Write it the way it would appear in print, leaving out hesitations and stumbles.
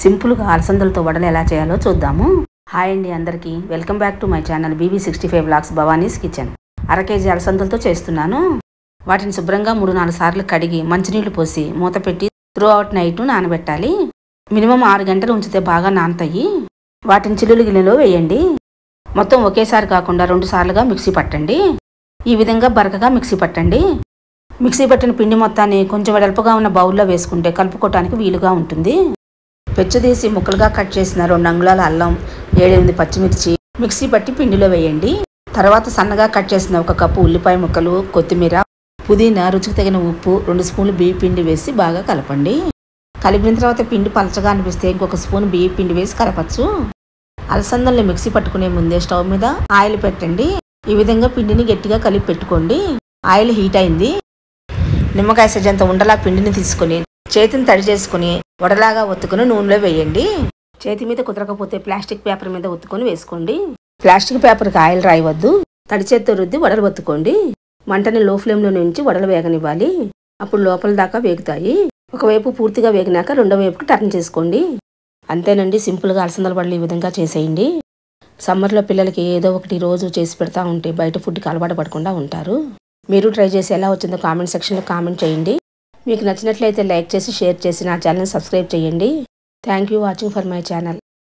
సింపుల్గా అలసందలతో వడలు ఎలా చేయాలో చూద్దాము. హాయ్ అండి అందరికీ, welcome back to my channel BB65 vlogs Bhavani's kitchen. అర కేజీ అలసందలతో చేస్తున్నాను. వాటిని శుభ్రంగా 3-4 సార్లు కడిగి మంచినీళ్లు పోసి మూత పెట్టి త్రూ అవుట్ నైట్ నానబెట్టాలి. మినిమం 6 గంటలు ఉంచితే బాగా నానతాయి. వాటిని చిల్లులు గిన్నెలో వేయండి. మొత్తం ఒకేసారి కాకుండా 2 సార్లుగా మిక్సీ పట్టండి. ఈ విధంగా బరకగా మిక్సీ పట్టండి. మిక్సీ పట్టిన పిండి మొత్తాన్ని కొంచెం వెడల్పుగా ఉన్న బౌల్లో వేసుకుంటే కలుపుకోవటానికి వీలుగా ఉంటుంది. పెచ్చదీసి ముక్కలుగా కట్ చేసిన 2 అంగుళాల అల్లం, 7-8 పచ్చిమిర్చి మిక్సీ పట్టి పిండిలో వేయండి. తర్వాత సన్నగా కట్ చేసిన 1 కప్పు ఉల్లిపాయ ముక్కలు, కొత్తిమీర, పుదీనా, రుచికి తగిన ఉప్పు, 2 స్పూన్లు బియ్య పిండి వేసి బాగా కలపండి. కలిపిన తర్వాత పిండి పలచగా అనిపిస్తే ఇంకొక స్పూన్ బియ్య పిండి వేసి కలపచ్చు. అలసందల్ని మిక్సీ పట్టుకునే ముందే స్టవ్ మీద ఆయిల్ పెట్టండి. ఈ విధంగా పిండిని గట్టిగా కలిపి పెట్టుకోండి. ఆయిల్ హీట్ అయింది. నిమ్మకాయ సజ్జంత ఉండలా పిండిని తీసుకుని చేతిని తడి చేసుకుని వడలాగా ఒత్తుకుని నూనెలో వేయండి. చేతి మీద కుదరకపోతే ప్లాస్టిక్ పేపర్ మీద ఒత్తుకొని వేసుకోండి. ప్లాస్టిక్ పేపర్కి ఆయిల్ రాయవద్దు. తడి చేత్తో రుద్ది వడలు ఒత్తుకోండి. మంటని లో ఫ్లేమ్లో నుంచి వడలు వేగనివ్వాలి. అప్పుడు లోపల దాకా వేగుతాయి. ఒకవైపు పూర్తిగా వేగినాక రెండో వైపుకి టర్న్ చేసుకోండి. అంతేనండి, సింపుల్గా అలసందల వడలు ఈ విధంగా చేసేయండి. సమ్మర్లో పిల్లలకి ఏదో ఒకటి రోజు చేసి పెడతా ఉంటే బయట ఫుడ్కి అలవాటు పడకుండా ఉంటారు. మీరు ట్రై చేసి ఎలా వచ్చిందో కామెంట్ సెక్షన్లో కామెంట్ చేయండి. మీకు నచ్చినట్లయితే లైక్ చేసి షేర్ చేసి నా ఛానల్ని సబ్స్క్రైబ్ చేయండి. Thank you watching for my channel.